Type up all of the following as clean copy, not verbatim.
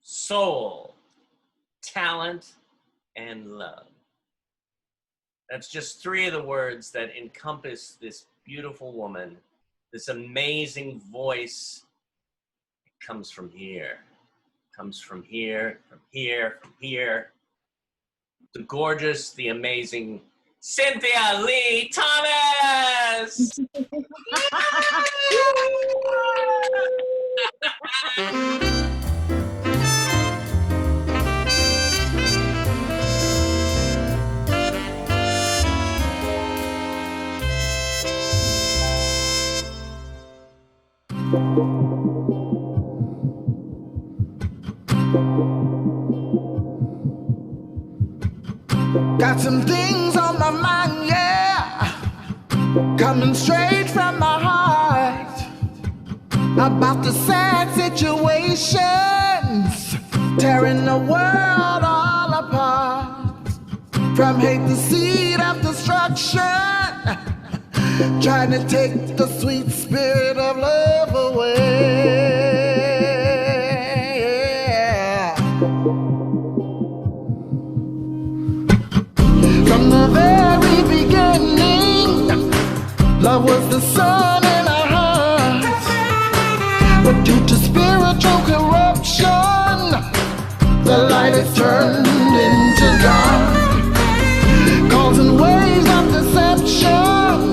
soul, talent, and love. That's just three of the words that encompass this beautiful woman, this amazing voice. It comes from here, comes from here, from here, from here. The gorgeous, the amazing Cynthia Lee Thomas! Got some things on my mind, yeah, coming straight from my heart, about the sad situations tearing the world all apart. From hate, the seed of destruction, trying to take the sweet spirit of love away. From the very beginning, love was the sun in our hearts, but due to spiritual corruption, the light is turned into dark, causing waves of deception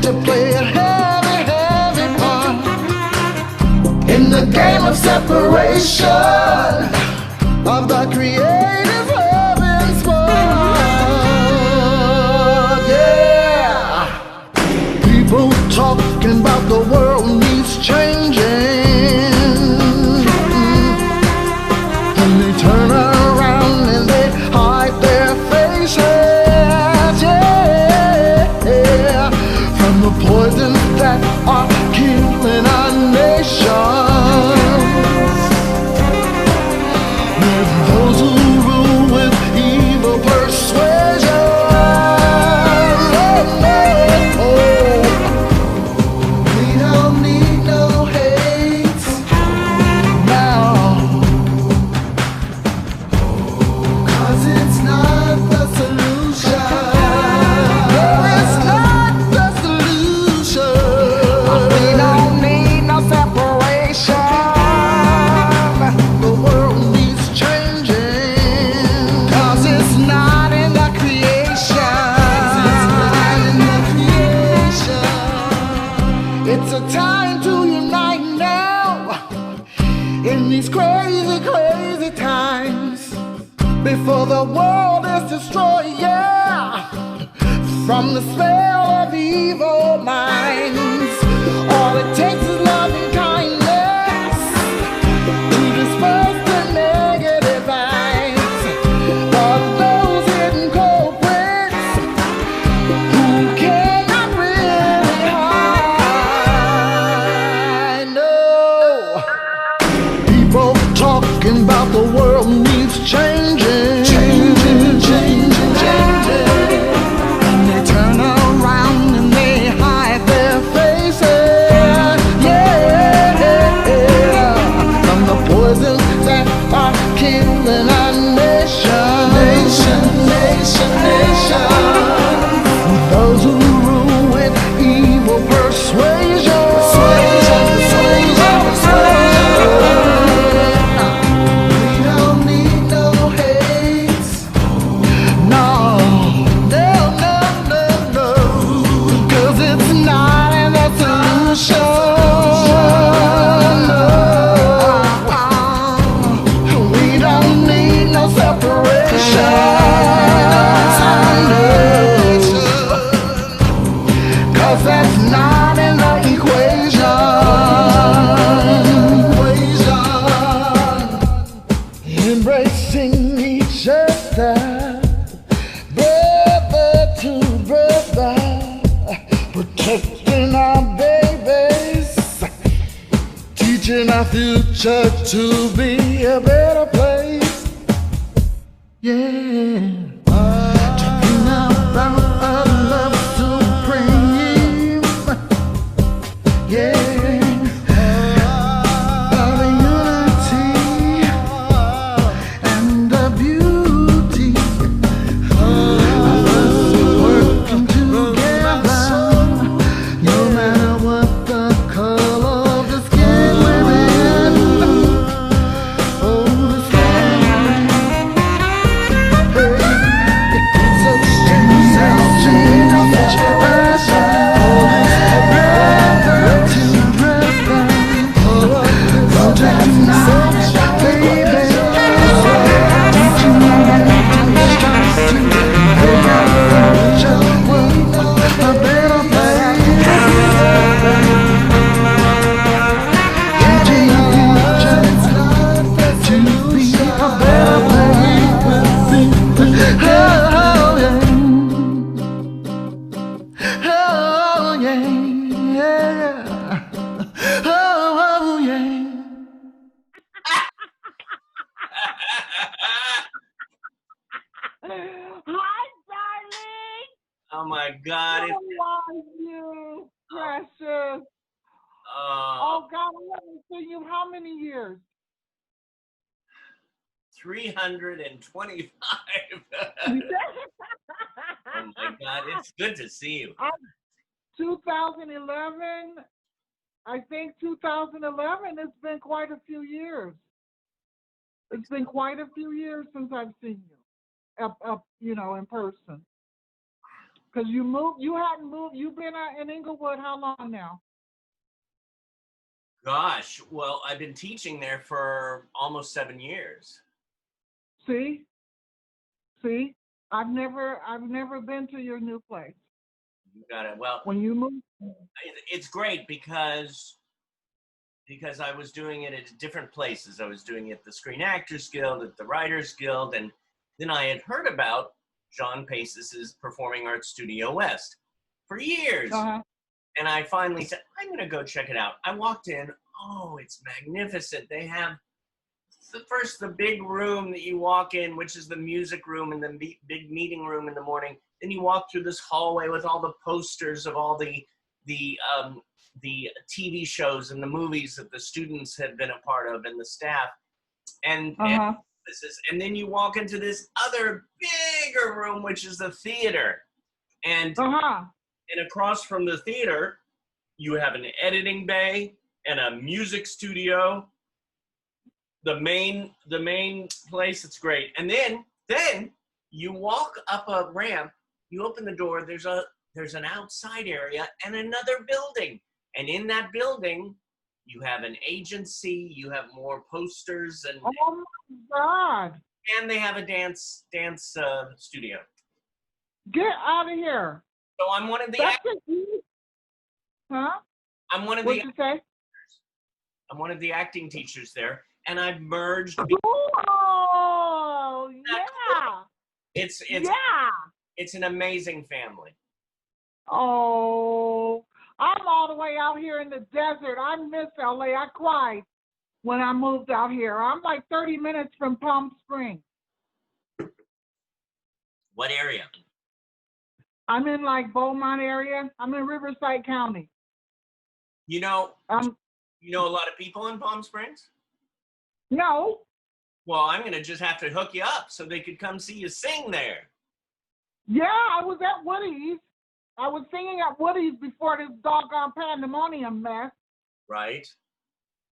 to play a heavy, heavy part in the game of separation of the creative love and sport. Yeah, people talking about the world needs changing, and they turn around and they hide their faces. Yeah, from the poisons that are killing our nation. There's those who rule with evil persuasion. Oh, we don't need no hate now, 'cause it's not the solution. No, it's not the solution. We don't need no separation. The world needs changing, 'cause it's not in the creation. It's not in the creation. It's a time to unite now in these crazy, crazy times, before the world is destroyed, yeah, from the spell of evil minds. All it takes is love and kindness to disperse the negative vibes of those hidden culprits who cannot really hide. No, people talking about the world needs changing, changing, changing, changing, and they turn around and they hide their faces. Yeah, from the poison that are killing our nation, nation, nation, nation. Those who rule with evil persuasion, persuasion, persuasion, persuasion. We don't need no hate. No, no, no, no, no, 'cause it's not in the solution. No, we don't need no separation. Cause that's not in the equation. Embracing each other, brother to brother, protecting our babies, teaching our future to be a better place. Yeah. Talking about a love supreme. Yeah. Of unity my God. I love you, precious. Oh, Oh, God, I haven't seen you how many years? 325. Oh my God, it's good to see you. 2011, I think 2011, it's been quite a few years. It's been quite a few years since I've seen you, up, in person. Because you hadn't moved, you've been in Inglewood how long now? Gosh, well, I've been teaching there for almost 7 years. See, I've never been to your new place. You got it. Well, When you moved, it's great because I was doing it at different places. I was doing it at the Screen Actors Guild, at the Writers Guild, and then I had heard about John Pacis's Performing Arts Studio West for years. And I finally said, I'm going to go check it out. I walked in. Oh, it's magnificent. They have the big room that you walk in, which is the music room and the big meeting room in the morning. Then you walk through this hallway with all the posters of all the TV shows and the movies that the students had been a part of and the staff. And then you walk into this other bigger room, which is the theater. And across from the theater, you have an editing bay and a music studio. The main place, it's great. And then you walk up a ramp, you open the door, there's an outside area and another building. And in that building, you have an agency, you have more posters, and oh my God. And they have a dance studio. Get out of here. So I'm one of the actors. Huh? I'm one of What'd the you say? I'm one of the acting teachers there, and I've merged. Oh, yeah. It's an amazing family. Oh, I'm all the way out here in the desert. I miss LA. I cried when I moved out here. I'm like 30 minutes from Palm Springs. What area? I'm in like Beaumont area. I'm in Riverside County. You know a lot of people in Palm Springs? No. Well, I'm going to just have to hook you up so they could come see you sing there. Yeah, I was at Woody's. I was singing at Woody's before this doggone pandemonium mess. Right.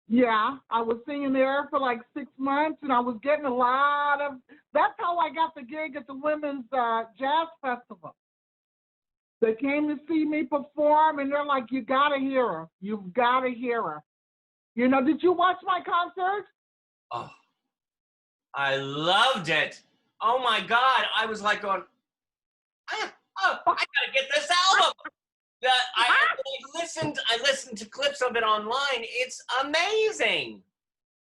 Yeah, I was singing there for like 6 months, and I was getting a lot of. That's how I got the gig at the Women's Jazz Festival. They came to see me perform, and they're like, "You gotta hear her. You've gotta hear her." You know, did you watch my concert? Oh, I loved it. Oh my God, I was like going, I gotta get this album. I listened to clips of it online. It's amazing.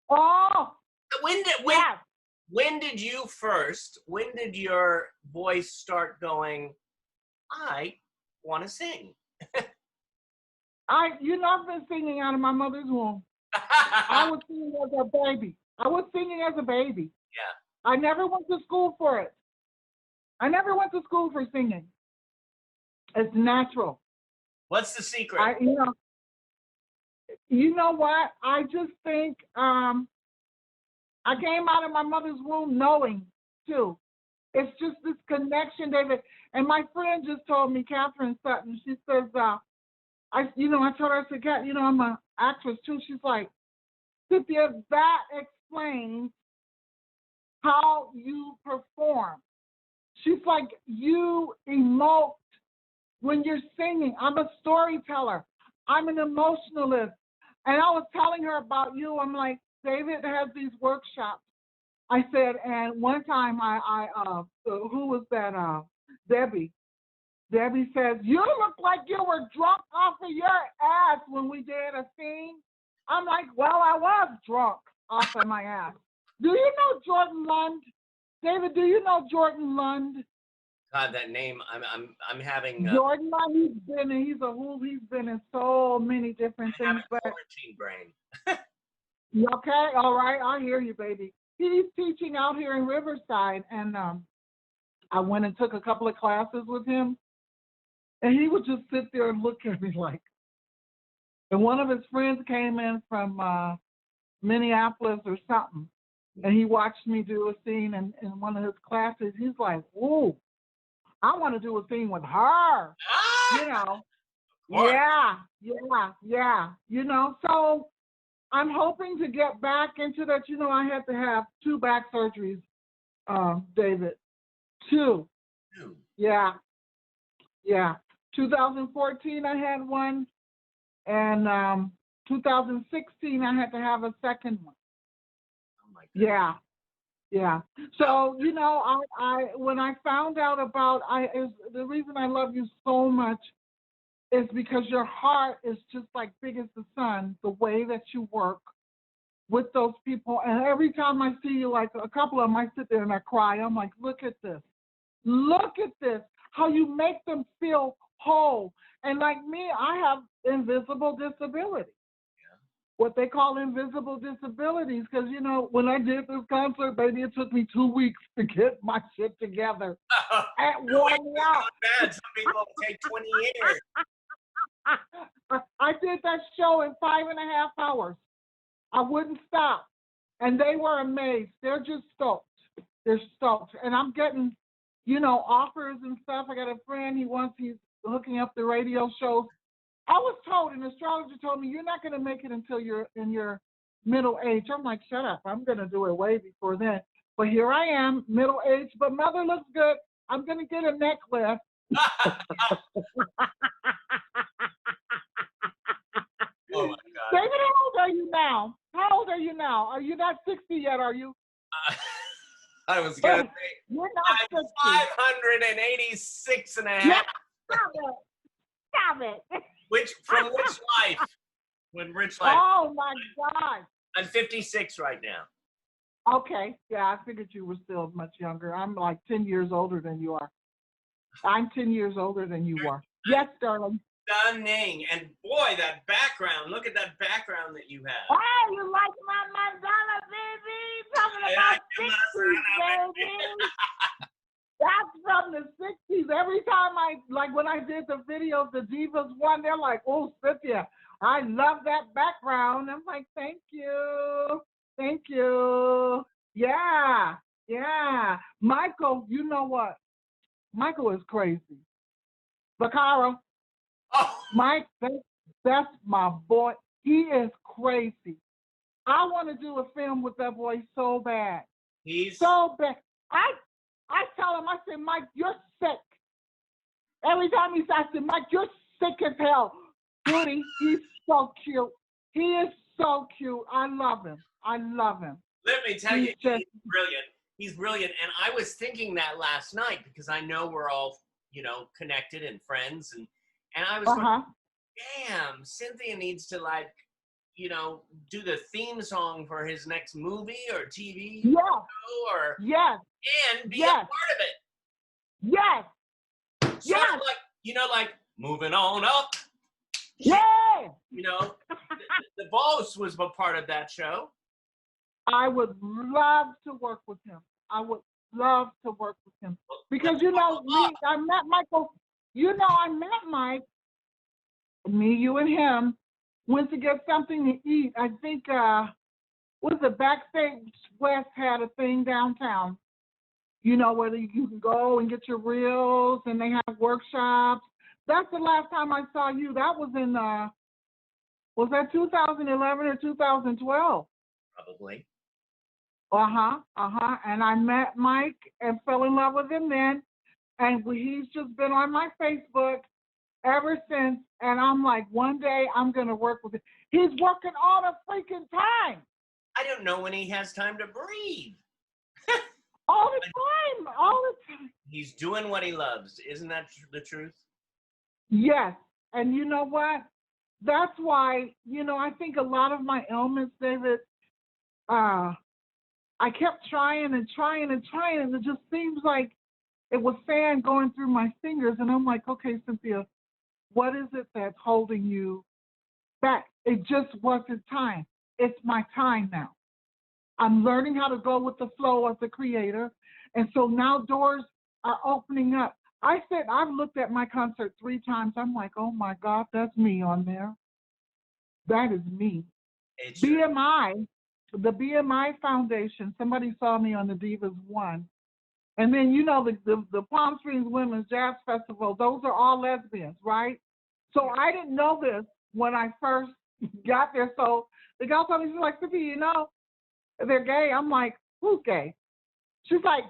Oh, When did your voice start going, I want to sing? I've been singing out of my mother's womb. I was singing as a baby. Yeah. I never went to school for it. I never went to school for singing. It's natural. What's the secret? You know what? I just think I came out of my mother's womb knowing too. It's just this connection, David. And my friend just told me, Catherine Sutton. She says, I told her, I said, I'm an actress too. She's like, Cynthia, that explains how you perform. She's like, you emote when you're singing. I'm a storyteller. I'm an emotionalist. And I was telling her about you. I'm like, David has these workshops. I said, and one time who was that? Debbie. Debbie says, you look like you were drunk off of your ass when we did a scene. I'm like, well, I was drunk off of my ass. Do you know Jordan Lund? David, do you know Jordan Lund? God, that name, I'm having. Jordan Lund, he's been in so many different things. But quarantine brain. Okay, all right, I hear you, baby. He's teaching out here in Riverside, and I went and took a couple of classes with him. And he would just sit there and look at me like, and one of his friends came in from Minneapolis or something, and he watched me do a scene in one of his classes. He's like, "Ooh, I want to do a scene with her." You know, Or- yeah. You know, so I'm hoping to get back into that. You know, I had to have 2 back surgeries, David. 2. Dude, Yeah. 2014, I had one, and 2016, I had to have a second one. oh my goodness. Yeah. So you know, I when I found out about the reason I love you so much is because your heart is just like big as the sun. The way that you work with those people, and every time I see you, like a couple of them, I sit there and I cry. I'm like, look at this, how you make them feel whole. And like me, I have invisible disability. What they call invisible disabilities, because you know, when I did this concert, baby, it took me 2 weeks to get my shit together. At one out. Bad. Some people take 20 years. I did that show in 5.5 hours. I wouldn't stop, and they were amazed. They're just stoked. They're stoked, and I'm getting, you know, offers and stuff. I got a friend. He's hooking up the radio shows. I was told, an astrologer told me, you're not going to make it until you're in your middle age. I'm like, shut up. I'm going to do it way before then. But here I am, middle age, but mother looks good. I'm going to get a necklace. Oh my God. David, how old are you now? Are you not 60 yet, are you? I was going to say, You're not I'm 60. 586 and a half. Yeah, stop it. From which life? Which life? Oh, my God. I'm 56 right now. Okay. Yeah, I figured you were still much younger. I'm like 10 years older than you are. I'm 10 years older than you are. Yes, darling. Stunning. And boy, that background. Look at that background that you have. Oh, you like my mandala, baby? Talking about 60s, baby. That's from the 60s. Every time when I did the videos, the Divas one, they're like, oh, Cynthia, I love that background. I'm like, thank you. Yeah. Michael, you know what? Michael is crazy. Bacaro, Oh, Mike, that's my boy. He is crazy. I want to do a film with that boy so bad. he's So bad. I tell him, I say, Mike, you're sick. Every time he says, I say, Mike, you're sick as hell. Goody, he's so cute. He is so cute. I love him. Let me tell you, He's he's brilliant. He's brilliant. And I was thinking that last night because I know we're all, you know, connected and friends. And I was going, damn, Cynthia needs to, like, you know, do the theme song for his next movie or TV Yeah. show Yes. and be a Yes. part of it. Yes. Sort of like, you know, like moving on up. Yeah. You know, the Boss was a part of that show. I would love to work with him. Because, you know, I met Michael. You know, I met Mike. Me, you, and him went to get something to eat. I think, was it Backstage West had a thing downtown. You know, where you can go and get your reels, and they have workshops. That's the last time I saw you. That was in, was that 2011 or 2012? Probably. And I met Mike and fell in love with him then. And he's just been on my Facebook ever since. And I'm like, one day I'm going to work with him. He's working all the freaking time. I don't know when he has time to breathe. All the time. He's doing what he loves. Isn't that the truth? Yes. And you know what? That's why, you know, I think a lot of my ailments, David, I kept trying, and it just seems like it was sand going through my fingers. And I'm like, okay, Cynthia, what is it that's holding you back? It just wasn't time. It's my time now. I'm learning how to go with the flow as a creator. And so now doors are opening up. I said, I've looked at my concert 3 times. I'm like, oh my God, that's me on there. That is me. It's BMI, the BMI Foundation, somebody saw me on the Divas One. And then, you know, the Palm Springs Women's Jazz Festival, those are all lesbians, right? So I didn't know this when I first got there. So the girl told me, she's like, Cynthia, you know, they're gay. I'm like, who's gay? She's like,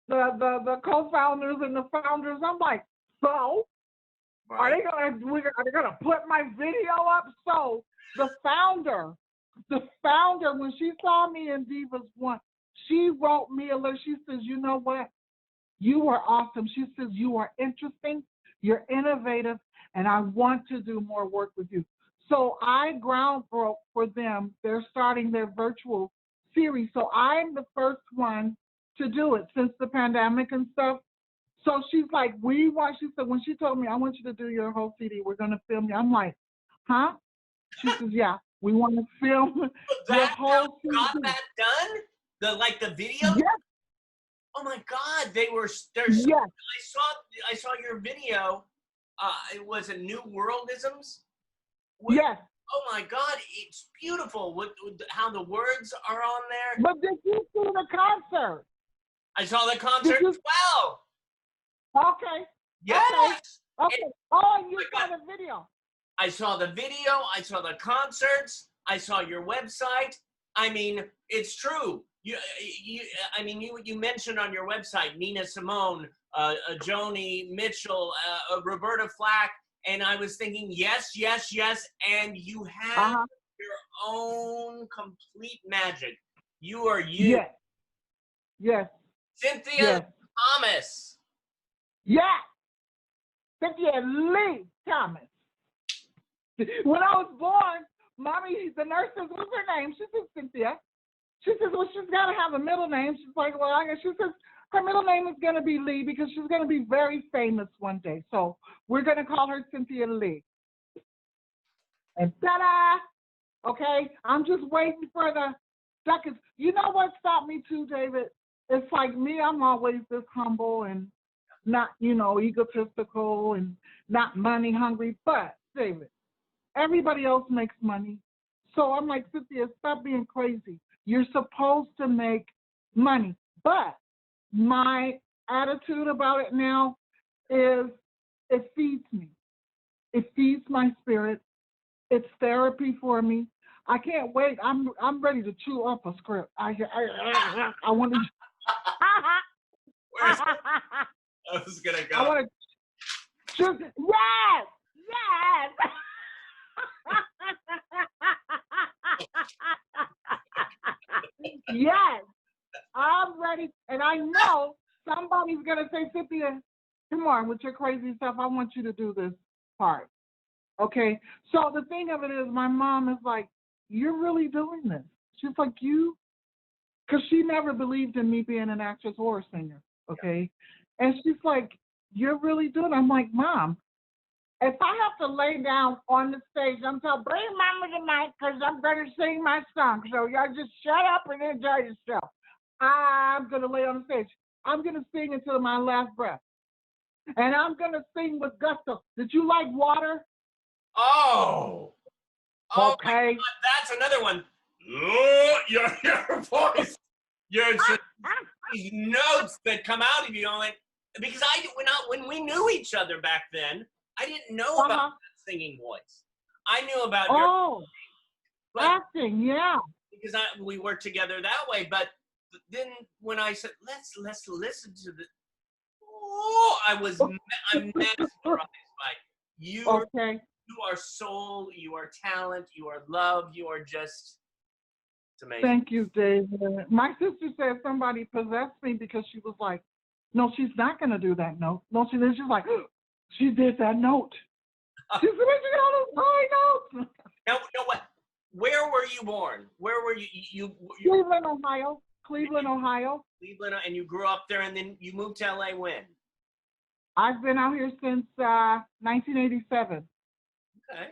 the co-founders and the founders. I'm like, so are right. they gonna put my video up? So the founder, when she saw me in Divas One, she wrote me a letter. She says, you know what? You are awesome. She says, you are interesting, you're innovative, and I want to do more work with you. So I ground broke for them. They're starting their virtual series. So I'm the first one to do it since the pandemic and stuff. So she's like, she said, when she told me, I want you to do your whole CD, we're going to film you. I'm like, huh? She says, yeah, we want to film your That's how whole you got CD. that done? The video? Yes, Oh my God, they're so, yes, I saw your video. It was a New Worldisms. yes. Oh my God, it's beautiful. How the words are on there. But did you see the concert? I saw the concert you- as well. Okay. Yes. Okay. Oh, you my saw God. the video. I saw the video. I saw the concerts. I saw your website. I mean, it's true. You mentioned on your website Nina Simone, Joni Mitchell, Roberta Flack, and I was thinking, yes, yes, yes, and you have Uh-huh. your own complete magic. You are you, Yes. Yes. Cynthia Yes. Thomas. Yes. Cynthia Lee Thomas. When I was born, mommy, the nurse says, what's her name? She says, Cynthia. She says, well, she's got to have a middle name. She's like, well, she says, her middle name is going to be Lee because she's going to be very famous one day. So we're going to call her Cynthia Lee. And ta-da! Okay, I'm just waiting for the seconds. You know what stopped me too, David? It's like me, I'm always this humble and not, egotistical and not money hungry. But, David, everybody else makes money. So I'm like, Cynthia, stop being crazy. You're supposed to make money. But my attitude about it now is it feeds me. It feeds my spirit. It's therapy for me. I can't wait. I'm ready to chew up a script. I want to. Where's I was gonna go? I want to. Yes, yes. Yes, I'm ready, and I know somebody's gonna say, Cynthia, come on with your crazy stuff. I want you to do this part. Okay, so the thing of it is, my mom is like, you're really doing this. She's like, because she never believed in me being an actress or a singer. Okay, and she's like, you're really doing it. I'm like, Mom, if I have to lay down on the stage, I'm telling, bring Mama the mic because I'm going to sing my song. So y'all just shut up and enjoy yourself. I'm going to lay on the stage. I'm going to sing until my last breath. And I'm going to sing with gusto. Did you like Water? Oh, Okay. My God, that's another one. Oh, your voice, these notes that come out of you. I'm like, because when we knew each other back then, I didn't know about that singing voice. I knew about your acting, yeah. Because we worked together that way. But then when I said let's listen to the, I'm mesmerized by you. Okay. You are soul. You are talent. You are love. You are just. It's amazing. Thank you, David. My sister said somebody possessed me because she was like, no, she's not going to do that note. No, she's like, she did that note. She said, where'd you get all those high notes? Now, what? Where were you born? Where were you? Cleveland, Ohio. Cleveland, Ohio. Cleveland, and you grew up there, and then you moved to LA when? I've been out here since 1987. Okay.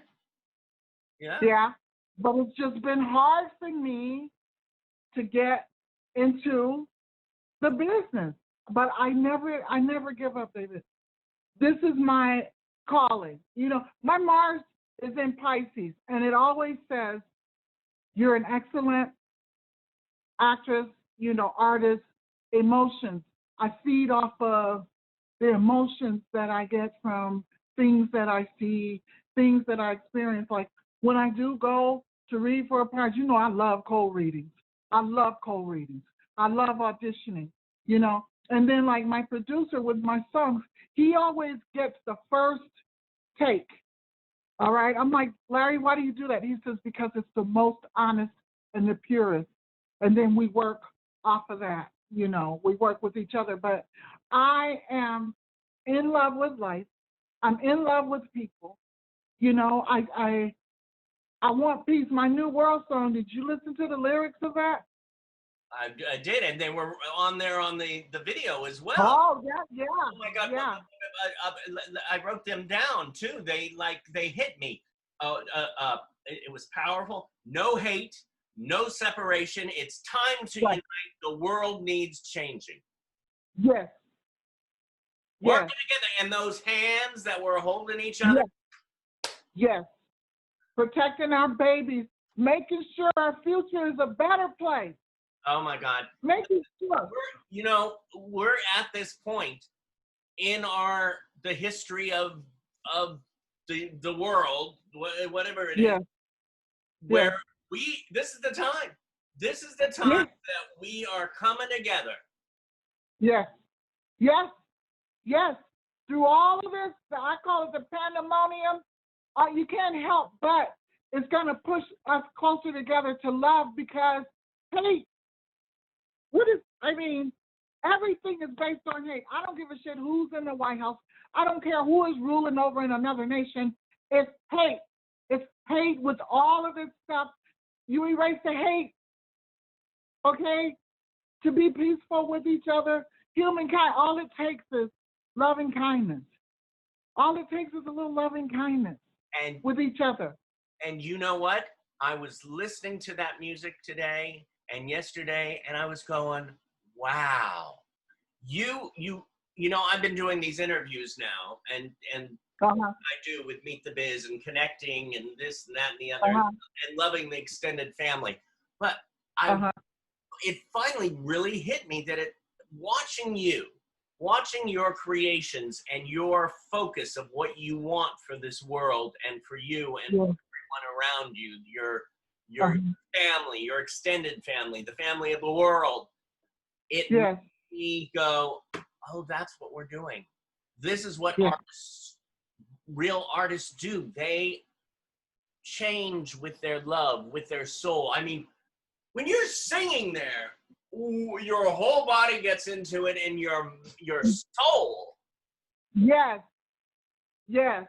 Yeah. Yeah, but it's just been hard for me to get into the business. But I never give up, David. this is my calling. You know, my Mars is in Pisces, and it always says you're an excellent actress, you know, artist, emotions. I feed off of the emotions that I get from things that I see, things that I experience. Like when I do go to read for a prize, you know, I love cold readings. I love cold readings. I love auditioning, you know. And then like my producer with my songs, he always gets the first take. All right. I'm like, Larry, why do you do that? He says, because it's the most honest and the purest. And then we work off of that, you know, we work with each other. But I am in love with life. I'm in love with people. You know, I want peace. My New World song, did you listen to the lyrics of that? I did, and they were on there on the video as well. Oh, yeah. Oh my God! Yeah. I wrote them down too. They hit me. It was powerful. No hate, no separation. It's time to Right. unite. The world needs changing. Yes. Working Yes. together, and those hands that were holding each other. Yes. Protecting our babies, making sure our future is a better place. Oh my God! Making sure. We're at this point in the history of the world, whatever it is, Yeah. where this is the time. This is the time Yes. that we are coming together. Yes. Yes. Yes. Through all of this, I call it the pandemonium, you can't help but it's going to push us closer together to love because hate, everything is based on hate. I don't give a shit who's in the White House. I don't care who is ruling over in another nation. It's hate. It's hate with all of this stuff. You erase the hate, okay? To be peaceful with each other. Humankind, all it takes is loving kindness. All it takes is a little loving kindness And with each other. And you know what? I was listening to that music today and yesterday, and I was going, wow. You know, I've been doing these interviews now, and Uh-huh. I do with Meet the Biz and connecting and this and that and the other, and loving the extended family. But it finally really hit me that watching your creations and your focus of what you want for this world and for you and for everyone around you, your family, your extended family, the family of the world, it made me go, oh, that's what we're doing. This is what real artists do. They change with their love, with their soul. I mean, when you're singing there, your whole body gets into it, and your soul. Yes. Yes.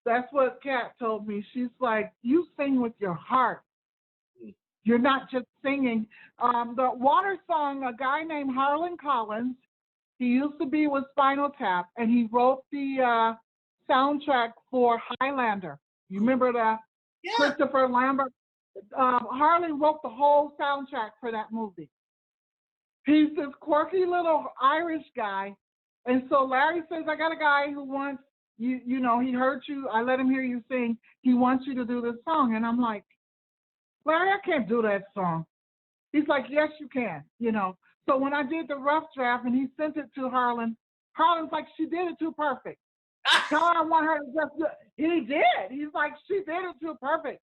That's what Kat told me. She's like, you sing with your heart. You're not just singing. The Water song, a guy named Harlan Collins, he used to be with Spinal Tap, and he wrote the soundtrack for Highlander. You remember that? Yeah. Christopher Lambert? Harlan wrote the whole soundtrack for that movie. He's this quirky little Irish guy. And so Larry says, I got a guy who wants, you know, he heard you. I let him hear you sing. He wants you to do this song. And I'm like, Larry, I can't do that song. He's like, yes, you can, you know. So when I did the rough draft and he sent it to Harlan, Harlan's like, she did it too perfect. Tell her I want her to just do it. He did. He's like, she did it too perfect.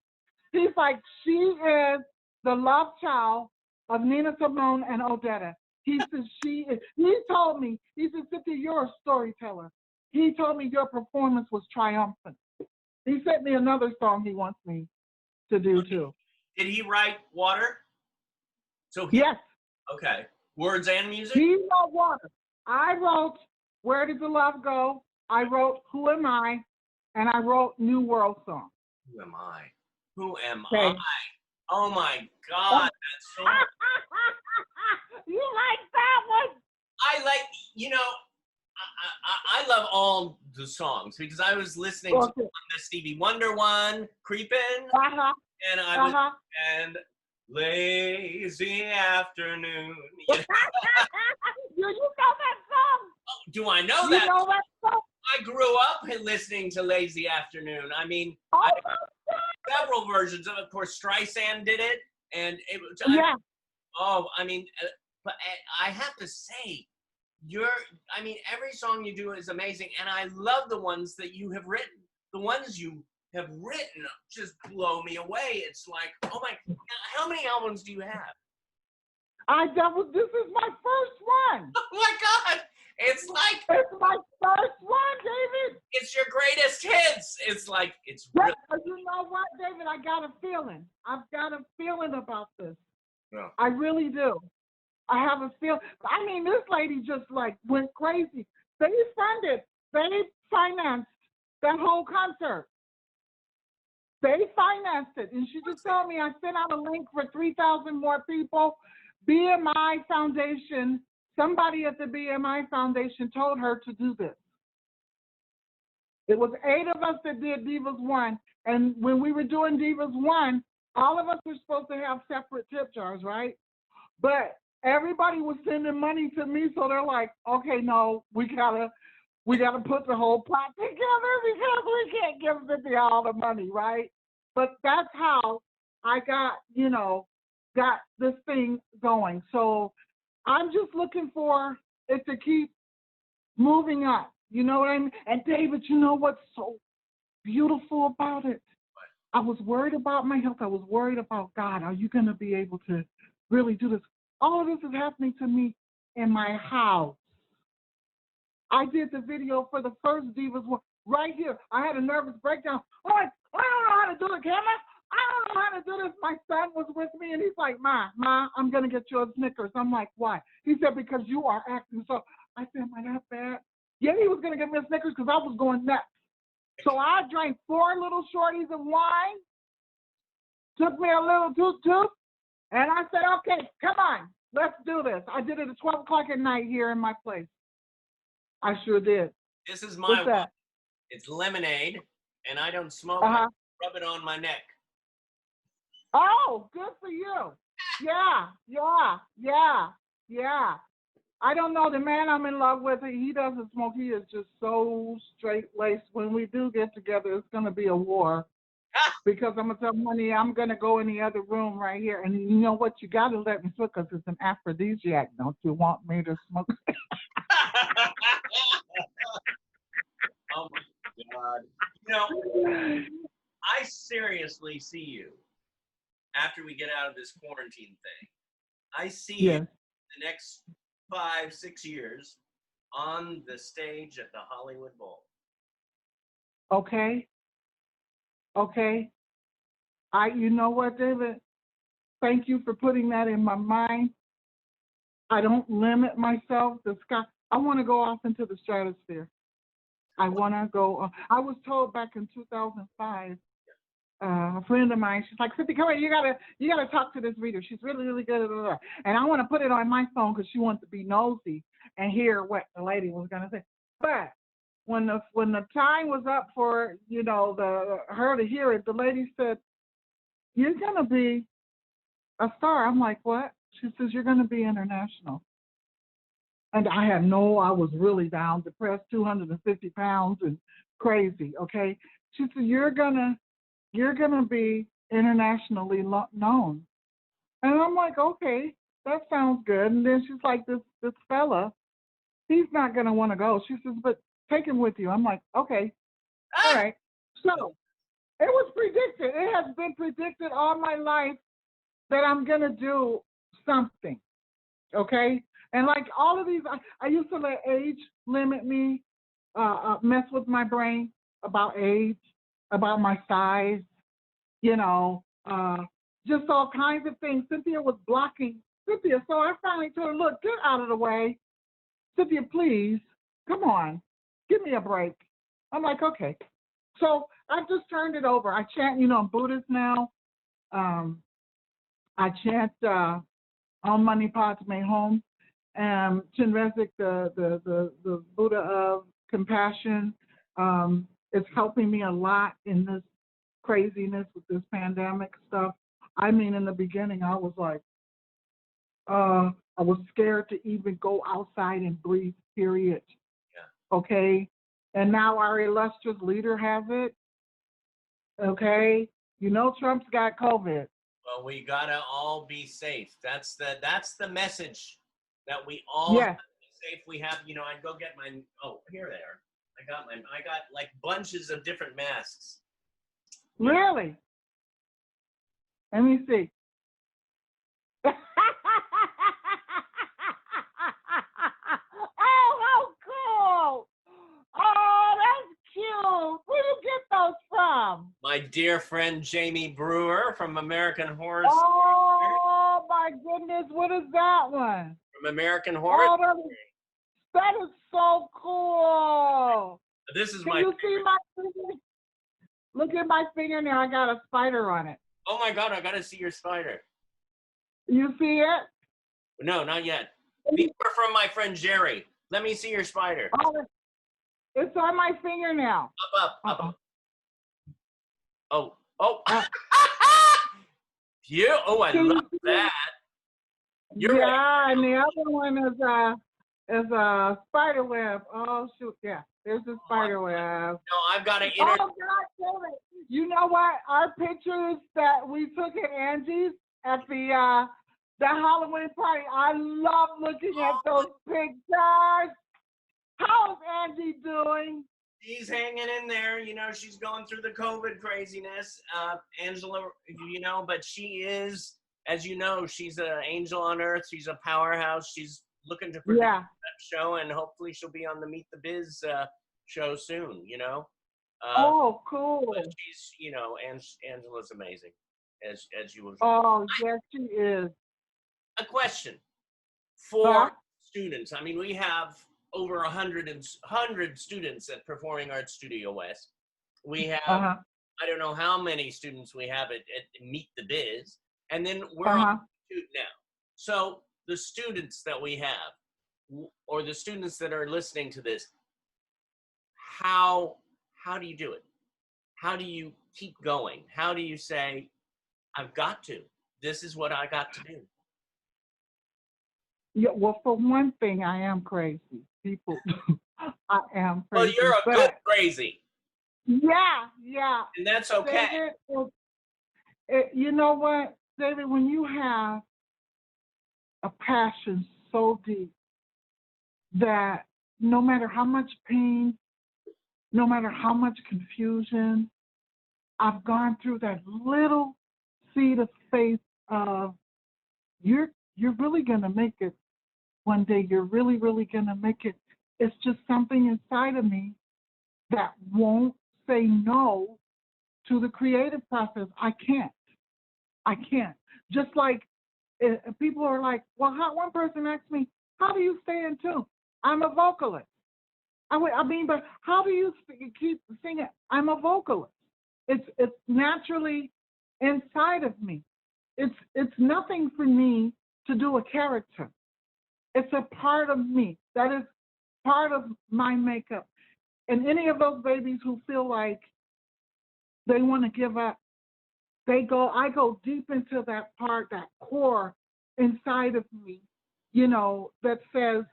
He's like, she is the love child of Nina Simone and Odetta. He says he told me, he said, Cynthia, you're a storyteller. He told me your performance was triumphant. He sent me another song he wants me to do too. Did he write Water? Yes. Okay. Words and music? He wrote Water. I wrote Where Did the Love Go? I wrote Who Am I? And I wrote New World Song. Who am I? Who am Okay. I? Oh my God, that's so. You like that one? I like, you know, I love all the songs because I was listening to the Stevie Wonder one, Creepin', and I was, and Lazy Afternoon. You know? You know that song? Do I know You that? know that song? My grew up listening to Lazy Afternoon. I mean, Oh, several versions of it. Of course, Streisand did it, and it was. yeah. But I have to say, every song you do is amazing, and I love the ones that you have written. The ones you have written just blow me away. It's like, oh my, how many albums do you have? This is my first one. Oh my God, it's my first one, David. It's your greatest hits. It's like, it's But really. you know what, David? I got a feeling. I've got a feeling about this. Yeah. I really do. I have a feel. I mean, this lady just like went crazy. They financed that whole concert. They financed it. And she just told me, I sent out a link for 3,000 more people. BMI Foundation, somebody at the BMI Foundation told her to do this. It was 8 of us that did Divas 1. And when we were doing Divas 1, all of us were supposed to have separate tip jars, right? But everybody was sending money to me, so they're like, okay, no, we gotta put the whole pot together because we can't give Cynthia all the money, right? But that's how I got this thing going. So I'm just looking for it to keep moving up. You know what I mean? And David, you know what's so beautiful about it? I was worried about my health. I was worried about, God, are you going to be able to really do this? All of this is happening to me in my house. I did the video for the first Divas one right here. I had a nervous breakdown. I'm like, I don't know how to do the camera. I don't know how to do this. My son was with me, and he's like, Ma, I'm going to get you a Snickers. I'm like, why? He said, because you are acting. So I said, am I that bad? Yeah, he was going to get me a Snickers because I was going nuts. So I drank 4 little shorties of wine, took me a little toot, and I said, okay, come on, let's do this. I did it at 12 o'clock at night here in my place. I sure did. This is my What's one. that? It's lemonade, and I don't smoke. Uh-huh. I rub it on my neck. Oh, good for you. Yeah. I don't know. The man I'm in love with, he doesn't smoke. He is just so straight-laced. When we do get together, it's going to be a war. Because I'm going to tell him, honey, I'm going to go in the other room right here. And you know what? You got to let me smoke because it's an aphrodisiac. Don't you want me to smoke? Oh, my God. You know, I seriously see you after we get out of this quarantine thing. I see you the next 5-6 years on the stage at the Hollywood Bowl. Okay. You know what, David? Thank you for putting that in my mind. I don't limit myself. I want to go off into the stratosphere. I want to go. I was told back in 2005, a friend of mine, she's like, Cynthia, come here, you gotta talk to this reader. She's really, really good. And I want to put it on my phone because she wants to be nosy and hear what the lady was gonna say. But when the time was up for her to hear it, the lady said, "You're gonna be a star." I'm like, "What?" She says, "You're gonna be international." And I was really down, depressed, 250 pounds and crazy. Okay, she said, "You're gonna be internationally known." And I'm like, okay, that sounds good. And then she's like, this fella, he's not going to want to go. She says, but take him with you. I'm like, okay, all right. So it was predicted. It has been predicted all my life that I'm going to do something, okay? And like all of these, I used to let age limit me, mess with my brain about age, about my size, just all kinds of things. Cynthia was blocking Cynthia, so I finally told her, look, get out of the way. Cynthia, please, come on, give me a break. I'm like, okay. So I've just turned it over. I chant, I'm Buddhist now. I chant Om Mani Padme Hum, Chinrezig, the Buddha of compassion. It's helping me a lot in this craziness with this pandemic stuff. I mean, in the beginning, I was like, I was scared to even go outside and breathe, period. Yeah. Okay? and now our illustrious leader has it. Okay, you know Trump's got COVID. Well, we gotta all be safe. That's the message that we all have Yes, to be safe. We have, I'd go get my. Oh, here they are. I got like bunches of different masks. really. Let me see. Oh, how cool! Oh, that's cute. Where you get those from? My dear friend Jamie Brewer from American Horror Story. Oh my goodness, what is that one? From American Horror. Oh, that is so cool. This is Can my. you see my finger? Look at my fingernail. I got a spider on it. Oh my God! I gotta see your spider. You see it? No, not yet. These are from my friend Jerry. Let me see your spider. Oh, it's on my fingernail. Up. Oh. Uh, You. Oh, I Can you love see that. You're yeah, right. and the other one is a spider web. Oh shoot, yeah. There's a spider web. No, I've got to Oh God, damn it. You know what? Our pictures that we took at Angie's at the Halloween party. I love looking at those pictures. How's Angie doing? She's hanging in there. She's going through the COVID craziness. Angela, but she is, as you know, she's an angel on earth. She's a powerhouse. She's looking to produce Yeah. that show, and hopefully she'll be on the Meet the Biz show soon. Oh, cool. But she's, Angela's amazing, as you will. Oh, yes, she is. A question for Huh? students. I mean, we have over 100 students at Performing Arts Studio West. We have, Uh-huh. I don't know how many students we have at Meet the Biz, and then we're Uh-huh. on Institute now. So the students that we have, or the students that are listening to this, how do you do it? How do you keep going? How do you say, I've got to? This is what I got to do. Yeah, well, for one thing, I am crazy. People, I am crazy. Well, you're a good crazy. Yeah. And that's okay. David, you know what, David, when you have a passion so deep that no matter how much pain, no matter how much confusion, I've gone through that little seed of faith of you're really going to make it one day. You're really, really going to make it. It's just something inside of me that won't say no to the creative process. I can't. Just like people are like, well, one person asked me, how do you stay in tune? I'm a vocalist. But how do you keep singing? I'm a vocalist. It's naturally inside of me. It's nothing for me to do a character. It's a part of me. That is part of my makeup. And any of those babies who feel like they want to give up, I go deep into that part, that core inside of me, that says,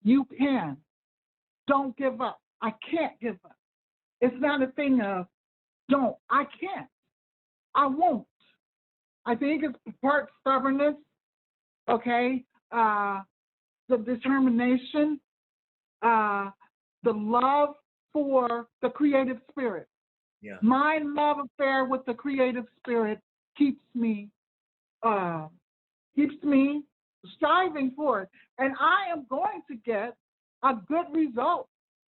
you can. Don't give up. I can't give up. It's not a thing of don't. I can't. I won't. I think it's part stubbornness, okay? The determination, the love for the creative spirit. Yeah. My love affair with the creative spirit keeps me striving for it. And I am going to get a good result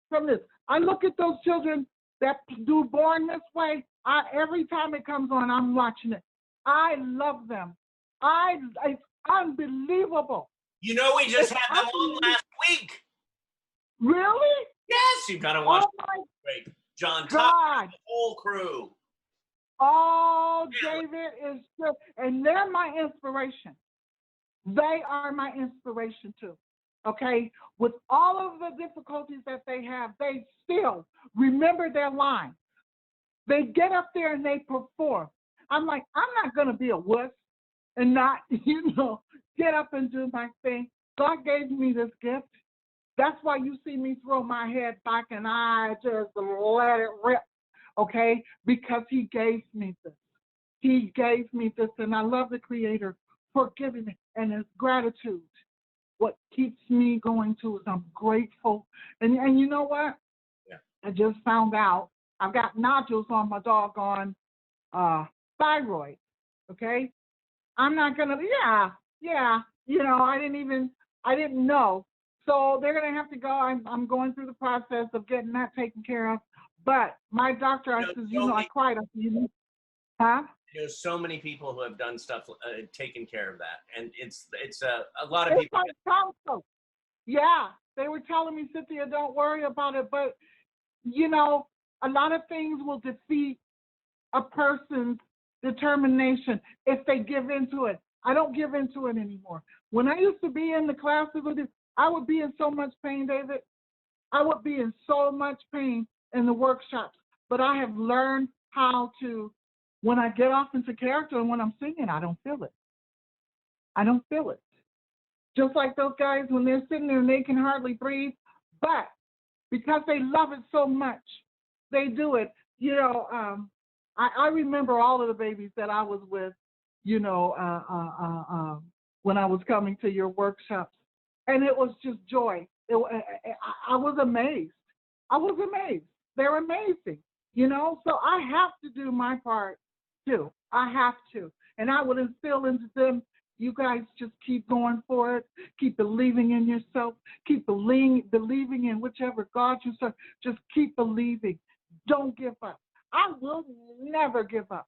from this. I look at those children that do Born This Way. Every time it comes on, I'm watching it. I love them. It's unbelievable. We just had them on last week. Really? Yes, you gotta watch. Oh my Great, John God. Tucker, the whole crew. Oh, David is good. And they're my inspiration. They are my inspiration too. Okay? With all of the difficulties that they have, they still remember their lines. They get up there and they perform. I'm like, I'm not going to be a wuss and not, get up and do my thing. God gave me this gift. That's why you see me throw my head back and I just let it rip, okay? Because he gave me this. He gave me this, and I love the Creator for giving me, and his gratitude. What keeps me going to is I'm grateful. And you know what? Yeah. I just found out I've got nodules on my doggone thyroid, okay? I'm not gonna, you know, I didn't know. So they're gonna have to go. I'm going through the process of getting that taken care of. But my doctor, I says, I cried. I said, huh? There's so many people who have done stuff, taken care of that, and it's a lot of It's people. like tonsil. Yeah, they were telling me, Cynthia, don't worry about it. But you know, a lot of things will defeat a person's determination if they give into it. I don't give into it anymore. When I used to be in the classes with it, I would be in so much pain, David. I would be in so much pain in the workshops. But I have learned how to, when I get off into character and when I'm singing, I don't feel it. I don't feel it. Just like those guys when they're sitting there and they can hardly breathe. But because they love it so much, they do it. You know, I remember all of the babies that I was with, you know, when I was coming to your workshops. And it was just joy. I was amazed. I was amazed. They're amazing, you know? So I have to do my part, too. I have to. And I would instill into them, you guys just keep going for it. Keep believing in yourself. Keep believing in whichever God you serve. Just keep believing. Don't give up. I will never give up.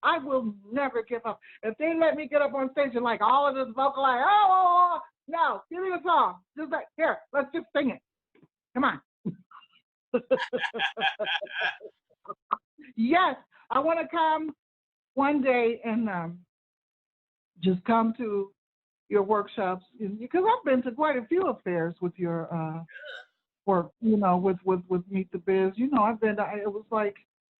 I will never give up. If they let me get up on stage and like all of this vocal, like, oh, no, give me the song. Just like, here, let's just sing it. Come on. Yes, I want to come one day and just come to your workshops because I've been to quite a few affairs with your work, you know, with Meet the Biz. You know, I've been, it was like,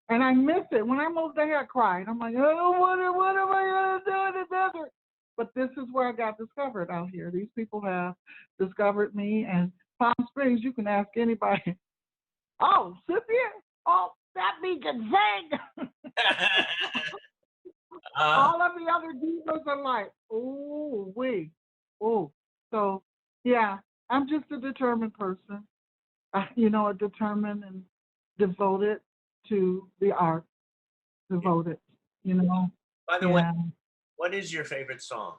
and I miss it. When I moved there, I cried. I'm like, oh, what am I going to do in the desert? But this is where I got discovered out here. These people have discovered me. And Palm Springs, you can ask anybody. Oh, Cynthia? Oh, that me can sing. All of the other divas are like, oh, wait. Oh. So, yeah, I'm just a determined person. You know, determined and devoted to the art. Devoted, you know. By the way, what is your favorite song?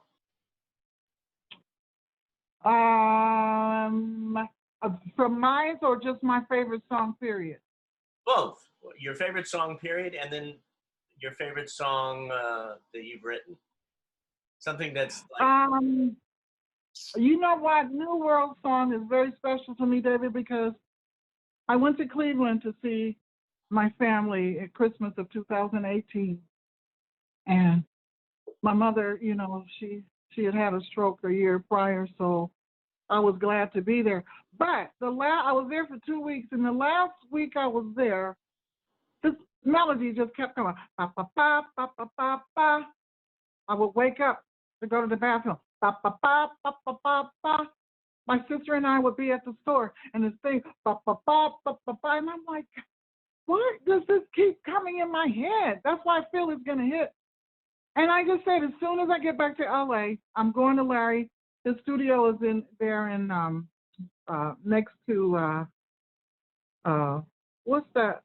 From mine or just my favorite song, period? Both. Your favorite song, period, and then your favorite song that you've written. Something that's like. You know what? New World song is very special to me, David, because I went to Cleveland to see my family at Christmas of 2018. And my mother, you know, she had a stroke a year prior, so I was glad to be there. But I was there for 2 weeks, and the last week I was there, this melody just kept coming. Ba, ba, ba, ba, ba, ba, ba. I would wake up to go to the bathroom. Ba, ba, ba, ba, ba, ba, ba. My sister and I would be at the store, and this thing, ba, ba, ba, ba, ba, ba. And I'm like, what does this keep coming in my head? That's why I feel it's going to hit. And I just said, as soon as I get back to LA, I'm going to Larry. His studio is in next to what's that?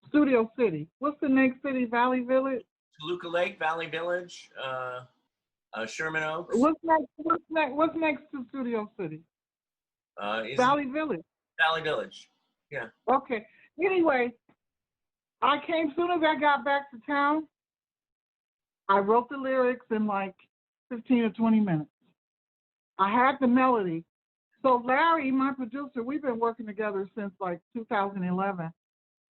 Studio City. What's the next city? Valley Village? Toluca Lake, Valley Village, Sherman Oaks. What's next to Studio City? Valley Village. Valley Village. Yeah. Okay. Anyway, as soon as I got back to town, I wrote the lyrics in like 15 or 20 minutes. I had the melody. So Larry, my producer, we've been working together since like 2011.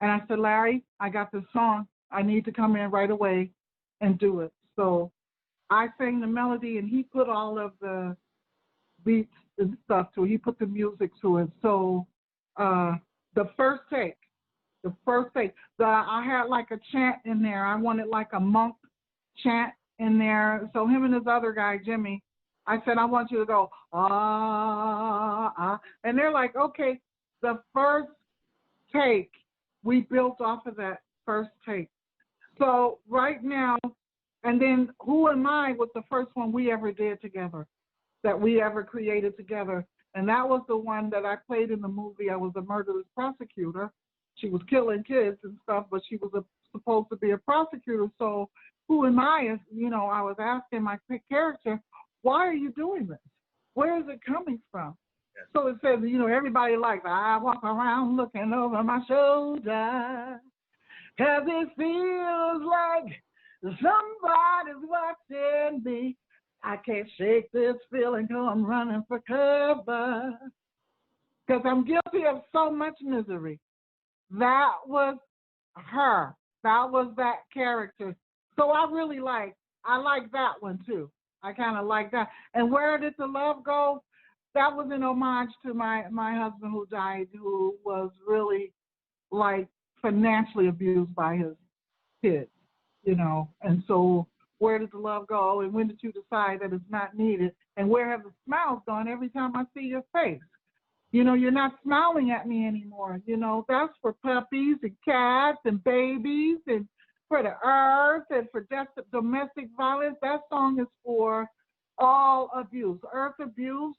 And I said, Larry, I got this song. I need to come in right away and do it. So I sang the melody and he put all of the beats and stuff to it. He put the music to it. So the first take, I had like a chant in there. I wanted like a monk chant in there. So him and his other guy, Jimmy, I said, I want you to go, and they're like, okay. The first take, we built off of that first take. So right now, and then Who Am I was the first one we ever did together, that we ever created together. And that was the one that I played in the movie. I was a murderous prosecutor. She was killing kids and stuff, but she was supposed to be a prosecutor. So Who Am I is, I was asking my character, why are you doing this? Where is it coming from? So it says, everybody likes, I walk around looking over my shoulder, 'cause it feels like somebody's watching me. I can't shake this feeling 'cause I'm running for cover, 'cause I'm guilty of so much misery. That was her. That was that character. So I like that one too. I kind of like that. And Where Did the Love Go? That was an homage to my husband who died, who was really like financially abused by his kids, And so where did the love go? And when did you decide that it's not needed? And where have the smiles gone every time I see your face? You're not smiling at me anymore. That's for puppies and cats and babies and for the earth and for domestic violence. That song is for all abuse, earth abuse.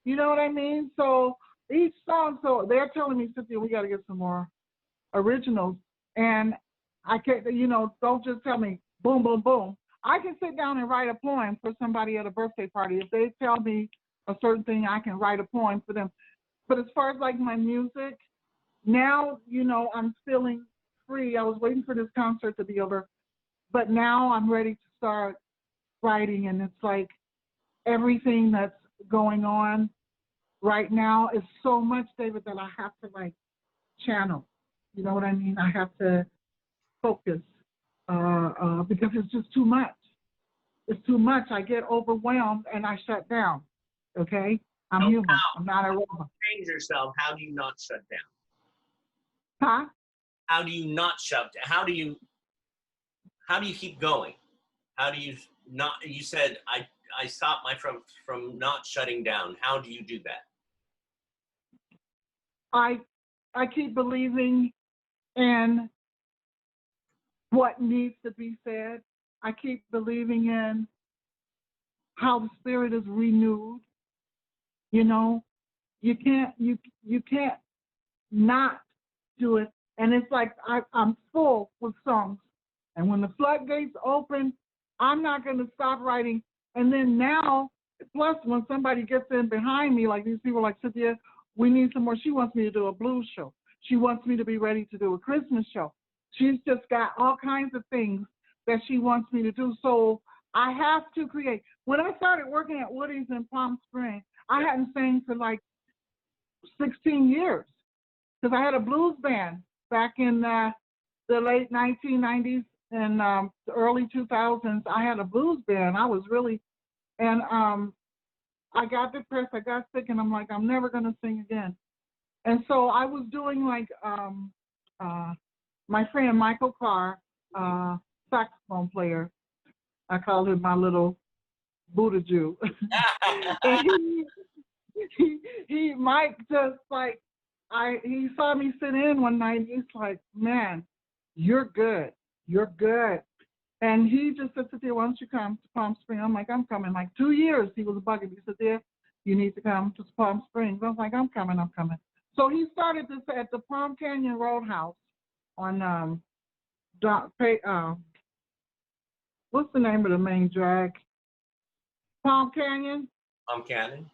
You know what I mean? So each song, so they're telling me, Cynthia, we got to get some more originals. And I can't, don't just tell me boom, boom, boom. I can sit down and write a poem for somebody at a birthday party. If they tell me a certain thing, I can write a poem for them. But as far as like my music, now, I'm feeling free. I was waiting for this concert to be over, but now I'm ready to start writing. And it's like everything that's going on right now is so much, David, that I have to like channel. You know what I mean? I have to focus because it's just too much. It's too much. I get overwhelmed and I shut down. Okay? I'm human. I'm not a robot. Change yourself. How do you not shut down? Huh? How do you not shut down? How do you keep going? How do you not? You said I stop from not shutting down. How do you do that? I keep believing in what needs to be said. I keep believing in how the spirit is renewed. You can't not do it. And it's like I'm full with songs. And when the floodgates open, I'm not going to stop writing. And then now, plus when somebody gets in behind me, like these people like Cynthia, we need some more. She wants me to do a blues show. She wants me to be ready to do a Christmas show. She's just got all kinds of things that she wants me to do. So I have to create. When I started working at Woody's in Palm Springs, I hadn't sang for like 16 years because I had a blues band back in the late 1990s and the early 2000s. I had a blues band. I was really, and I got depressed. I got sick, and I'm like, I'm never going to sing again. And so I was doing like my friend Michael Carr, saxophone player. I called him my little Buddha Jew. And Mike just like, he saw me sit in one night. And he's like, man, you're good. You're good. And he just said, Cynthia, why don't you come to Palm Springs? I'm like, I'm coming. Like 2 years, he was bugging me. He said, Cynthia, you need to come to Palm Springs. I was like, I'm coming. So he started this at the Palm Canyon Roadhouse on, what's the name of the main drag? Palm Canyon? Palm Canyon.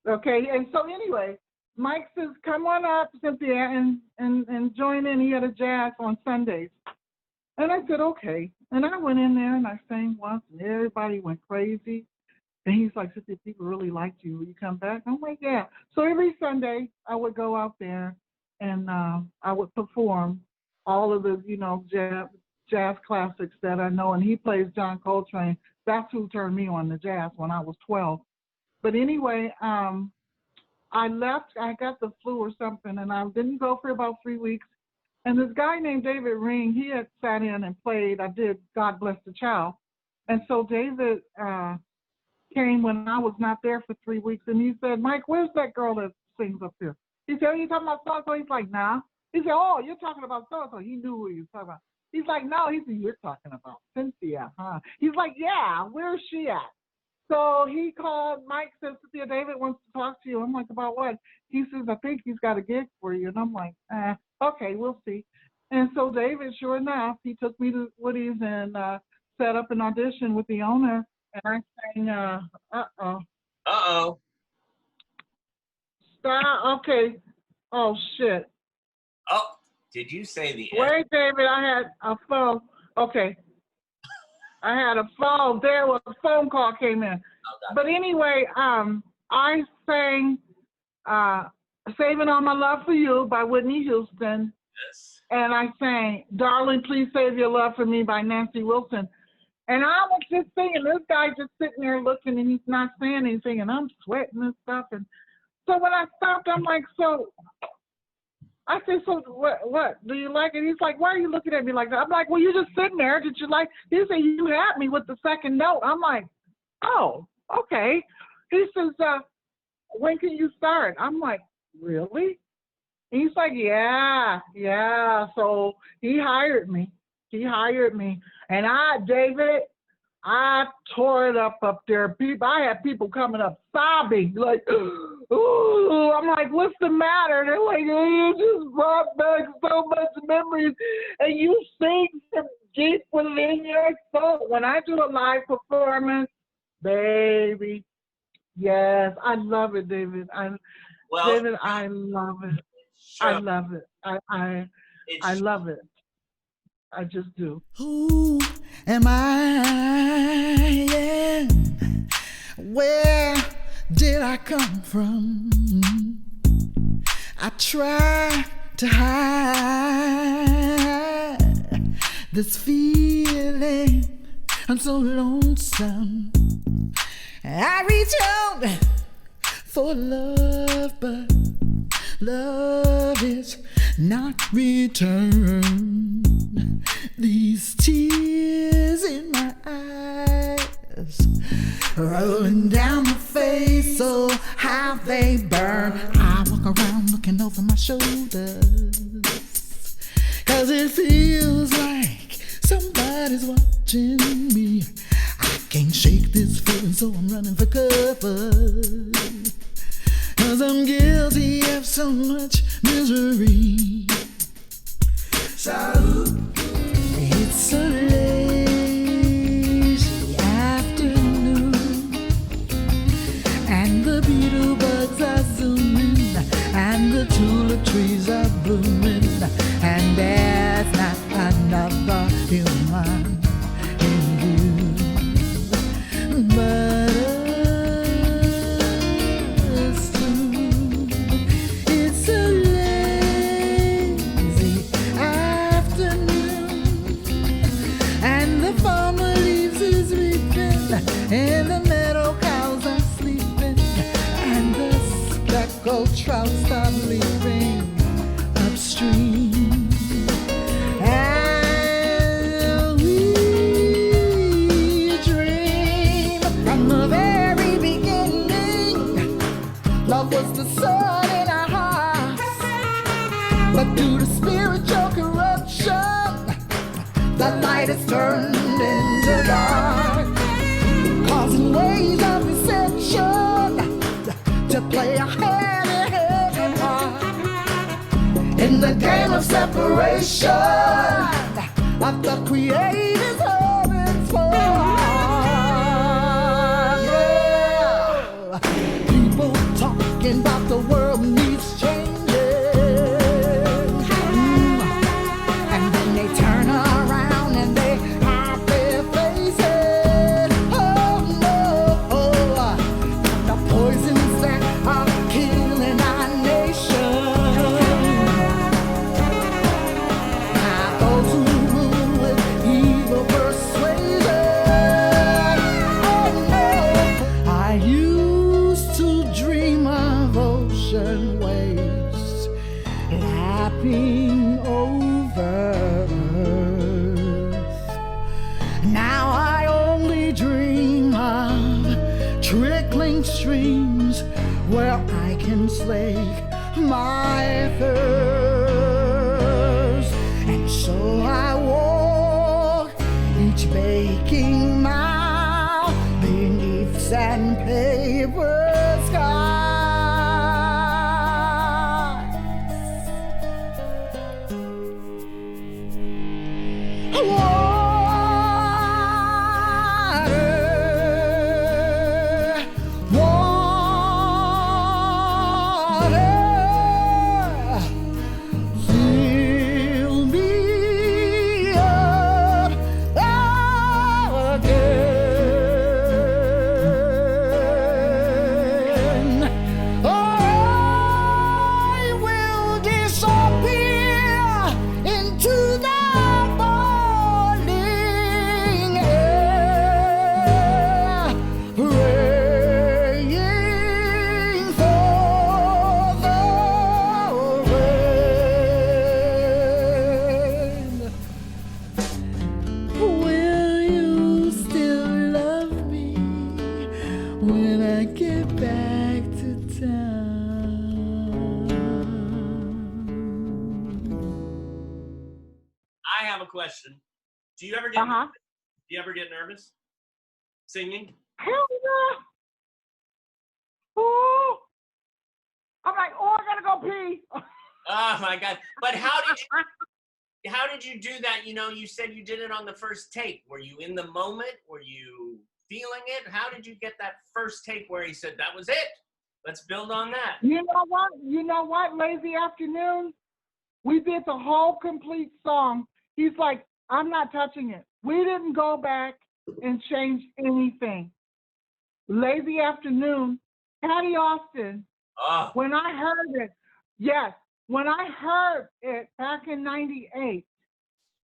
Okay, and so anyway, Mike says, come on up, Cynthia, and join in. He had a jazz on Sundays. And I said, okay. And I went in there and I sang once and everybody went crazy. And he's like, Cynthia, people really liked you. Will you come back? I'm like, yeah. So every Sunday I would go out there and I would perform all of the, jazz classics that I know. And he plays John Coltrane. That's who turned me on to jazz when I was 12. But anyway, I left. I got the flu or something, and I didn't go for about 3 weeks. And this guy named David Ring, he had sat in and played. I did God Bless the Child. And so David came when I was not there for 3 weeks, and he said, Mike, where's that girl that sings up here? He said, are you talking about so-and-so? He's like, nah. He said, oh, you're talking about so-and-so. He knew who he was talking about. He's like, no. He said, you're talking about Cynthia, huh? He's like, yeah, where's she at? So he called. Mike said, Cynthia, David wants to talk to you. I'm like, about what? He says, I think he's got a gig for you. And I'm like, okay, we'll see. And so David, sure enough, he took me to Woody's and set up an audition with the owner. And I sang, uh-oh. Uh-oh. Stop. Okay. Oh, shit. Oh, did you say the end? Wait, David, I had a phone. Okay. I had a phone. There was a phone call came in. Oh, but anyway, I sang Saving All My Love for You by Whitney Houston. yes. And I sang Darling, Please Save Your Love for Me by Nancy Wilson. And I was just singing. This guy just sitting there looking, and he's not saying anything, and I'm sweating and stuff. And so when I stopped, I'm like, so I said, so what? Do you like it? He's like, why are you looking at me like that? I'm like, well, you're just sitting there. Did you like? He said, you had me with the second note. I'm like, oh, okay. He says, when can you start? I'm like, really? He's like, yeah. So he hired me. And David, I tore it up there. I had people coming up sobbing, like, ooh. I'm like, what's the matter? They're like, you just brought back so much memories, and you sing from deep within your soul. When I do a live performance, baby, yes, I love it, David. David, I love it. Sure. I love it. I love it. I just do. Who am I? Yeah. Where did I come from? I try to hide this feeling. I'm so lonesome. I reach out for love, but love is not returned. These tears in my eyes, rolling down my face, so how they burn. I walk around looking over my shoulders, 'cause it feels like somebody's watching me. I can't shake this feeling, so I'm running for cover, 'cause I'm guilty of so much misery. So it's a lazy afternoon, and the beetle bugs are zooming, and the tulip trees are blooming, and there's not another human in view, but us two. It's a lazy afternoon, and the farmer leaves his reaping, and the meadow cows are sleeping, and the speckled trout start leaping upstream. And we dream from the very beginning. Love was the sun in our hearts, but due to spiritual corruption, the light is turned into dark, causing waves of deception to play a heavy part in the game of separation of the Creator's heavens for. Yeah. People talking about the world needs changing, and then they turn around and they hide their faces. Oh no, the poisons that are killing our nation. Now those who rule with evil persuasion. Oh no, I used to where I can slake my thirst. And so I walk each baking mile beneath sandpaper skies. Fill me up again. I will disappear into the morning air, praying for the rain. Will you still love me when I get back to town? I have a question. Do you ever get nervous? Do you ever get nervous singing? Hell yeah. Ooh. I'm like, oh, I gotta go pee. Oh my God! But how did you do that? You know, you said you did it on the first take. Were you in the moment? Were you feeling it? How did you get that first take where he said that was it? Let's build on that. You know what? You know what? Lazy Afternoon. We did the whole complete song. He's like, I'm not touching it. We didn't go back and change anything. Lazy Afternoon. Patty Austin. Oh, When I heard it, yes, when I heard it back in '98,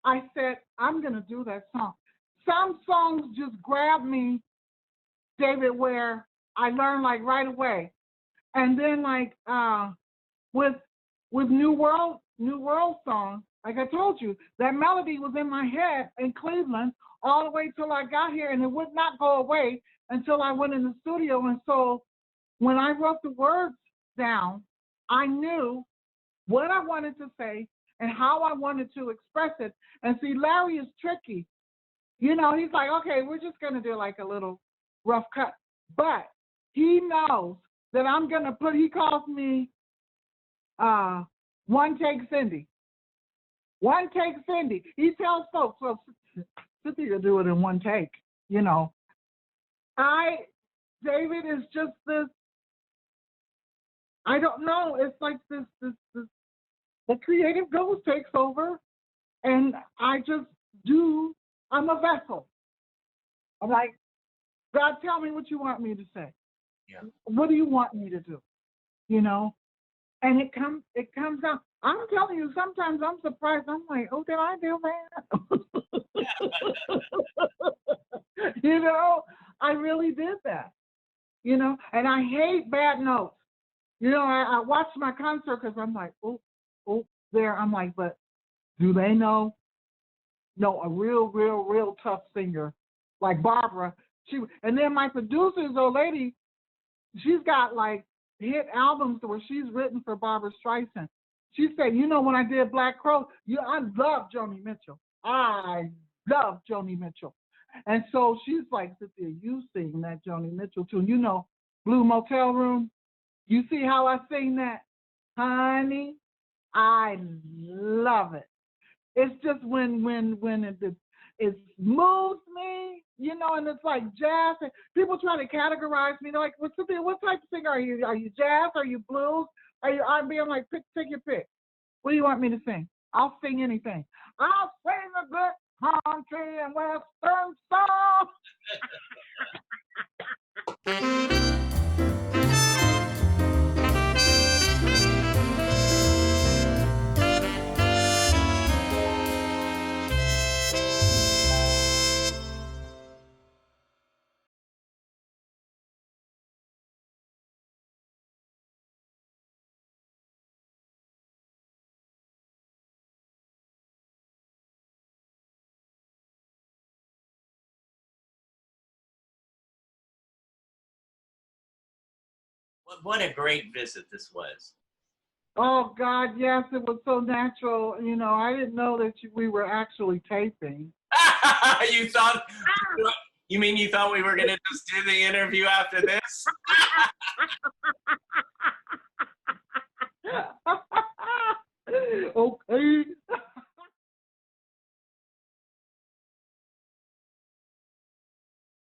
I said, I'm going to do that song. Some songs just grab me, David, where I learn like right away. And then like with New World song, like I told you, that melody was in my head in Cleveland all the way till I got here, and it would not go away until I went in the studio. And so when I wrote the words down, I knew what I wanted to say and how I wanted to express it. And see, Larry is tricky. You know, he's like, okay, we're just going to do like a little rough cut. But he knows that I'm going to put, he calls me One Take Cindy. One Take Cindy. He tells folks, well, Cynthia do it in one take, you know. David is just this, I don't know, it's like this, the creative ghost takes over, and I just do, I'm a vessel. I'm like, God, tell me what you want me to say. yeah. What do you want me to do? You know? And it comes out. I'm telling you, sometimes I'm surprised. I'm like, oh, did I do that? You know, I really did that. You know, and I hate bad notes. You know, I watch my concert because I'm like, oh, there. I'm like, but do they know? No, a real tough singer like Barbara. And then my producer's old lady, she's got like hit albums where she's written for Barbara Streisand. She said, you know, when I did Black Crow, I love Joni Mitchell. I love Joni Mitchell. And so she's like, Cynthia, you sing that Joni Mitchell tune. You know, Blue Motel Room. You see how I sing that? Honey, I love it. It's just when it moves me, you know, and it's like jazz. And people try to categorize me. They're like, well, Cynthia, what type of singer are you? Are you jazz? Are you blues? Are you R&B? I'm like, take your pick. What do you want me to sing? I'll sing anything. I'll sing a good country and western song. What a great visit this was. Oh God, yes, it was so natural. You know, I didn't know that we were actually taping. You thought, you mean you thought we were going to just do the interview after this? Okay.